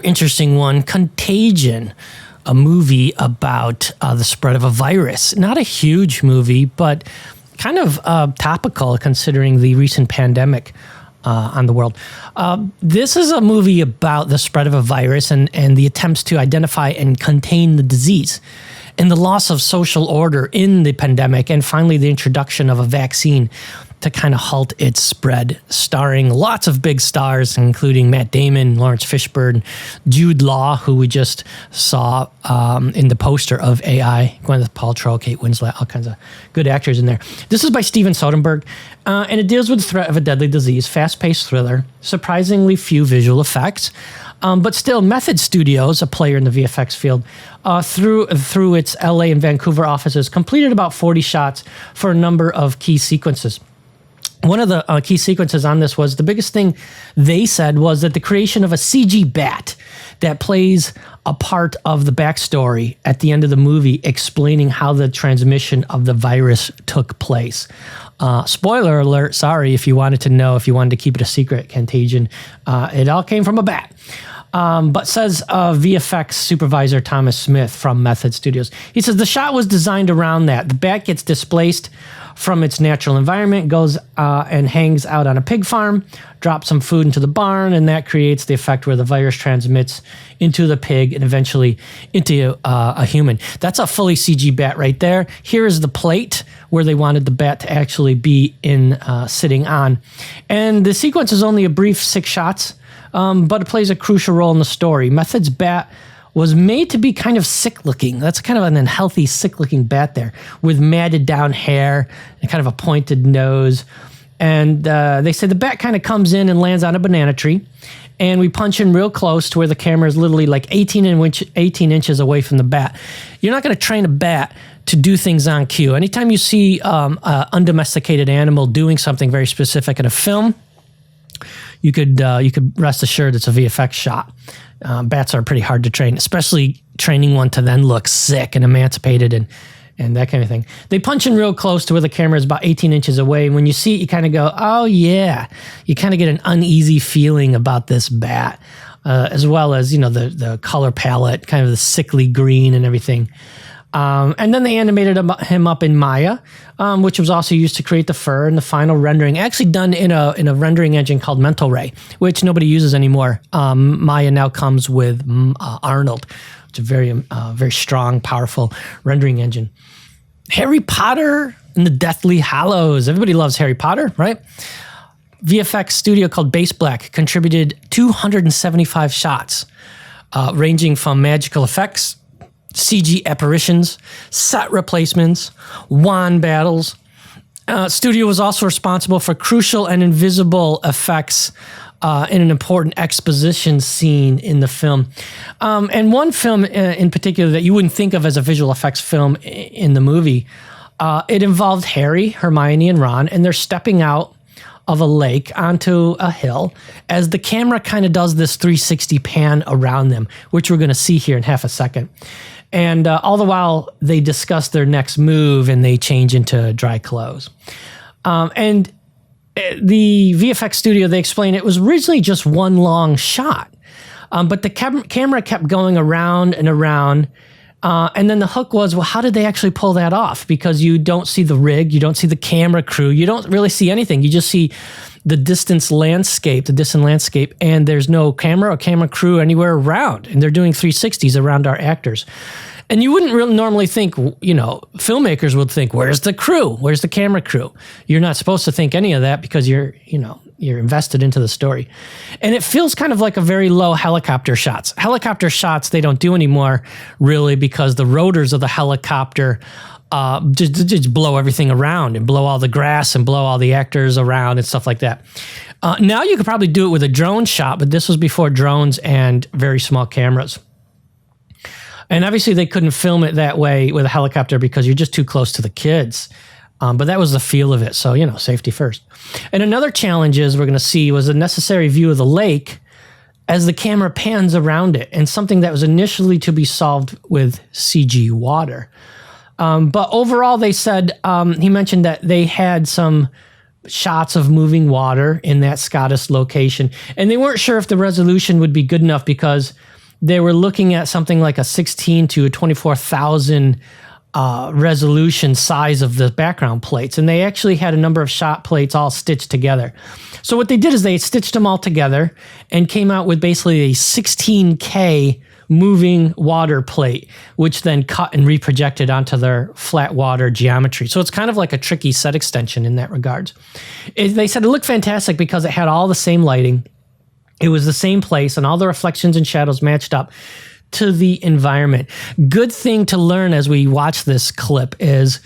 Another interesting one, Contagion, a movie about the spread of a virus. Not a huge movie, but kind of topical considering the recent pandemic on the world. This is a movie about the spread of a virus and the attempts to identify and contain the disease and the loss of social order in the pandemic, and finally the introduction of a vaccine to kind of halt its spread, starring lots of big stars, including Matt Damon, Lawrence Fishburne, Jude Law, who we just saw in the poster of AI, Gwyneth Paltrow, Kate Winslet, all kinds of good actors in there. This is by Steven Soderbergh, and it deals with the threat of a deadly disease, fast-paced thriller, surprisingly few visual effects, but still Method Studios, a player in the VFX field, through its LA and Vancouver offices, completed about 40 shots for a number of key sequences. One of the key sequences on this was, the biggest thing they said was that the creation of a CG bat that plays a part of the backstory at the end of the movie, explaining how the transmission of the virus took place. Spoiler alert, sorry if you wanted to know, if you wanted to keep it a secret, Contagion, it all came from a bat. But says VFX supervisor Thomas Smith from Method Studios. He says the shot was designed around that. The bat gets displaced from its natural environment, goes and hangs out on a pig farm, drops some food into the barn, and that creates the effect where the virus transmits into the pig and eventually into a human. That's a fully CG bat right there. Here is the plate where they wanted the bat to actually be sitting on. And the sequence is only a brief 6 shots, but it plays a crucial role in the story. Method's bat was made to be kind of sick-looking. That's kind of an unhealthy, sick-looking bat there, with matted down hair and kind of a pointed nose. And they say the bat kind of comes in and lands on a banana tree, and we punch in real close to where the camera is literally like 18 inches away from the bat. You're not going to train a bat to do things on cue. Anytime you see an undomesticated animal doing something very specific in a film, you could rest assured it's a VFX shot. Bats are pretty hard to train, especially training one to then look sick and emancipated and that kind of thing. They punch in real close to where the camera is about 18 inches away. And when you see it, you kind of go, oh yeah. You kind of get an uneasy feeling about this bat, as well as, the color palette, kind of the sickly green and everything. And then they animated him up in Maya, which was also used to create the fur and the final rendering, actually done in a rendering engine called Mental Ray, which nobody uses anymore. Maya now comes with Arnold, which is a very strong, powerful rendering engine. Harry Potter and the Deathly Hallows. Everybody loves Harry Potter, right? VFX studio called Base Black contributed 275 shots, ranging from magical effects, CG apparitions, set replacements, wand battles. Studio was also responsible for crucial and invisible effects in an important exposition scene in the film. And one film in particular that you wouldn't think of as a visual effects film in the movie, it involved Harry, Hermione, and Ron, and they're stepping out of a lake onto a hill as the camera kind of does this 360 pan around them, which we're going to see here in half a second. And all the while, they discuss their next move and they change into dry clothes. And the VFX studio, they explain it was originally just one long shot. But the camera kept going around and around. And then the hook was, well, how did they actually pull that off? Because you don't see the rig, you don't see the camera crew, you don't really see anything. You just see the distant landscape, and there's no camera or camera crew anywhere around. And they're doing 360s around our actors. And you wouldn't really normally think, filmmakers would think, where's the crew? Where's the camera crew? You're not supposed to think any of that because you're invested into the story. And it feels kind of like a very low helicopter shots. Helicopter shots, they don't do anymore really because the rotors of the helicopter just blow everything around and blow all the grass and blow all the actors around and stuff like that. Now you could probably do it with a drone shot, but this was before drones and very small cameras. And obviously they couldn't film it that way with a helicopter because you're just too close to the kids. But that was the feel of it. So, safety first. And another challenge we're going to see was a necessary view of the lake as the camera pans around it, and something that was initially to be solved with CG water. But overall, they said, he mentioned that they had some shots of moving water in that Scottish location, and they weren't sure if the resolution would be good enough because they were looking at something like a 16 to a 24,000 resolution size of the background plates. And they actually had a number of shot plates all stitched together. So what they did is they stitched them all together and came out with basically a 16K moving water plate, which then cut and reprojected onto their flat water geometry. So it's kind of like a tricky set extension in that regard. They said it looked fantastic because it had all the same lighting. It was the same place and all the reflections and shadows matched up to the environment. Good thing to learn as we watch this clip is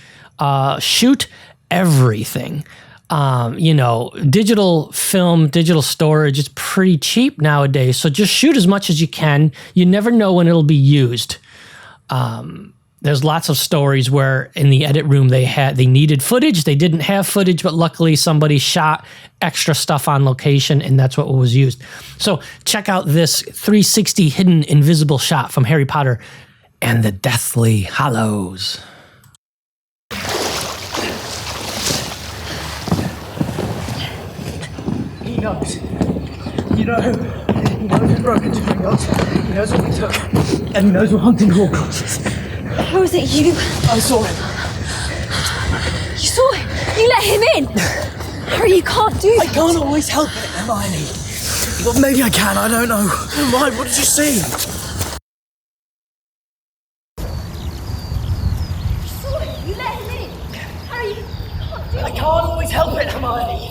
shoot everything. Digital film, digital storage is pretty cheap nowadays. So just shoot as much as you can. You never know when it'll be used. There's lots of stories where in the edit room they needed footage. They didn't have footage, but luckily somebody shot extra stuff on location and that's what was used. So check out this 360 hidden invisible shot from Harry Potter and the Deathly Hallows. He knows. He knows we broke into Gringotts. He knows what we took. And he knows we're hunting Horcruxes. How is it you? I saw him. You saw him? You let him in? Harry, you can't do that. I can't always help it, Hermione. Well, maybe I can, I don't know. Hermione, what did you see? You saw him. You let him in. Harry, you can't do I it. can't always help it, Hermione.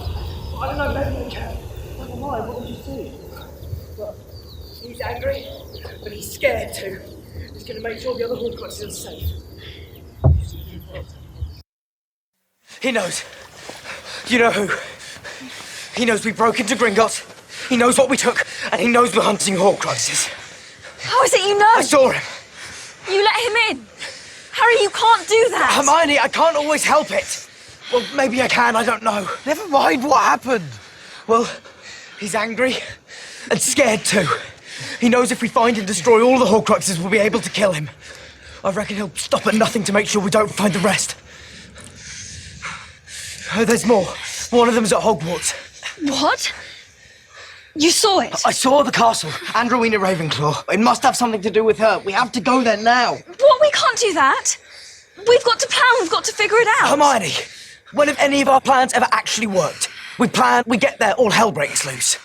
I don't know, maybe I can. Hermione, what did you see? Well, he's angry, but he's scared too. He's going to make sure the other Horcruxes are safe. He knows. You know who? He knows we broke into Gringotts. He knows what we took, and he knows we're hunting Horcruxes. How is it you know? I saw him. You let him in. Harry, you can't do that. Hermione, I can't always help it. Well, maybe I can, I don't know. Never mind what happened. Well, he's angry and scared too. He knows if we find and destroy all the Horcruxes, we'll be able to kill him. I reckon he'll stop at nothing to make sure we don't find the rest. There's more. One of them's at Hogwarts. What? You saw it? I saw the castle and Rowena Ravenclaw. It must have something to do with her. We have to go there now. What? We can't do that. We've got to plan. We've got to figure it out. Hermione, when have any of our plans ever actually worked? We plan, we get there, all hell breaks loose.